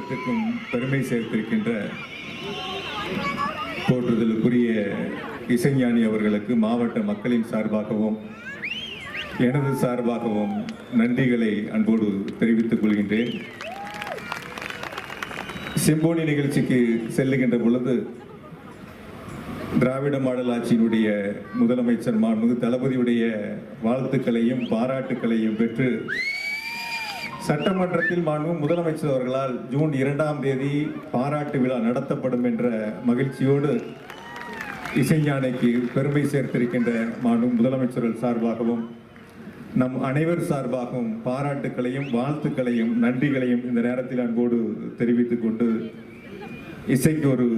மாவட்டத்திற்கும் பெருமை சேர்த்திருக்கின்ற போற்றுதலுக்குரிய இசைஞானி அவர்களுக்கு மாவட்ட மக்களின் சார்பாகவும் எனது சார்பாகவும் நன்றிகளை அன்போடு தெரிவித்துக் கொள்கின்றேன். சிம்போனி நிகழ்ச்சிக்கு செல்லுகின்ற பொழுது திராவிட மாடல் ஆட்சியினுடைய முதலமைச்சர் மாண்புமிகு தளபதியுடைய வாழ்த்துக்களையும் பாராட்டுக்களையும் பெற்று சட்டமன்றத்தில் மாண்புமிகு முதலமைச்சர் அவர்களால் ஜூன் 2ஆம் தேதி பாராட்டு விழா நடத்தப்படும் என்ற மகிழ்ச்சியோடு இசைஞானிக்கு பெருமை சேர்த்திருக்கின்ற மாண்புமிகு முதலமைச்சர்கள் சார்பாகவும் நம் அனைவர் சார்பாகவும் பாராட்டுக்களையும் வாழ்த்துக்களையும் நன்றிகளையும் இந்த நேரத்தில் அன்போடு தெரிவித்துக் கொண்டு, இசைக்கு ஒரு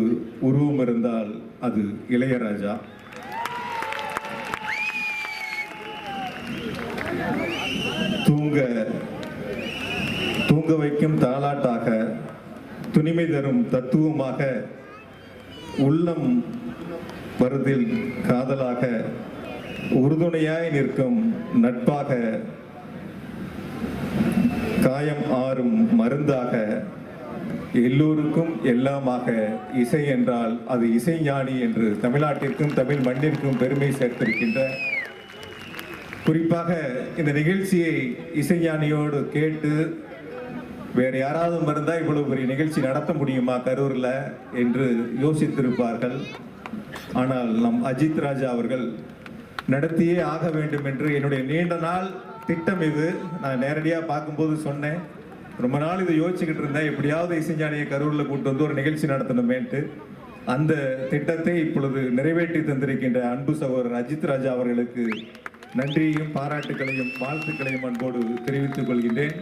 உருவம் இருந்தால் அது இளையராஜா. தூங்க வைக்கும் தாலாட்டாக, துணிமை தரும் தத்துவமாக, உள்ளம் வருதில் காதலாக, உறுதுணையாய் நிற்கும் நட்பாக, காயம் ஆறும் மருந்தாக, எல்லோருக்கும் எல்லாமாக இசை என்றால் அது இசைஞானி என்று தமிழ்நாட்டிற்கும் தமிழ் மண்ணிற்கும் பெருமை சேர்த்திருக்கின்ற, குறிப்பாக இந்த நிகழ்ச்சியை இசைஞானியோடு கேட்டு வேறு யாராவது இருந்தா இவ்வளவு பெரிய நிகழ்ச்சி நடத்த முடியுமா கரூர்ல என்று யோசித்திருப்பார்கள். ஆனால் நம் அஜித் ராஜா அவர்கள் நடத்தியே ஆக வேண்டும் என்று என்னுடைய நீண்ட நாள் திட்டம் இது. நான் நேரடியாக பார்க்கும்போது சொன்னேன், ரொம்ப நாள் இதை யோசிச்சுக்கிட்டு இருந்தேன், எப்படியாவது இசைஞானியை கரூரில் கூட்டு வந்து ஒரு நிகழ்ச்சி நடத்தணுமேன்ட்டு. அந்த திட்டத்தை இப்பொழுது நிறைவேற்றி தந்திருக்கின்ற அன்பு சகோதரர் அஜித் ராஜா அவர்களுக்கு நன்றியையும் பாராட்டுகளையும் வாழ்த்துக்களையும் அன்போடு தெரிவித்துக் கொள்கின்றேன்.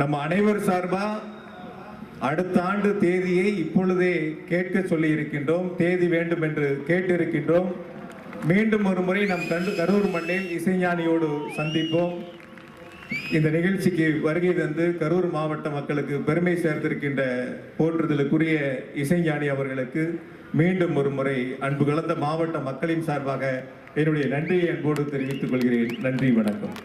நம்ம அனைவர் சார்பா அடுத்த ஆண்டு தேதியை இப்பொழுதே கேட்க சொல்லி இருக்கின்றோம். தேதி வேண்டும் என்று கேட்டிருக்கின்றோம். மீண்டும் ஒரு முறை நம் கரூர் மண்ணில் இசைஞானியோடு சந்திப்போம். இந்த நிகழ்ச்சிக்கு வருகை தந்து கரூர் மாவட்ட மக்களுக்கு பெருமை சேர்த்திருக்கின்ற போற்றுதலுக்குரிய இசைஞானி அவர்களுக்கு மீண்டும் ஒரு முறை அன்பு கலந்த மாவட்ட மக்களின் சார்பாக என்னுடைய நன்றியை அன்போடு தெரிவித்துக் கொள்கிறேன். நன்றி, வணக்கம்.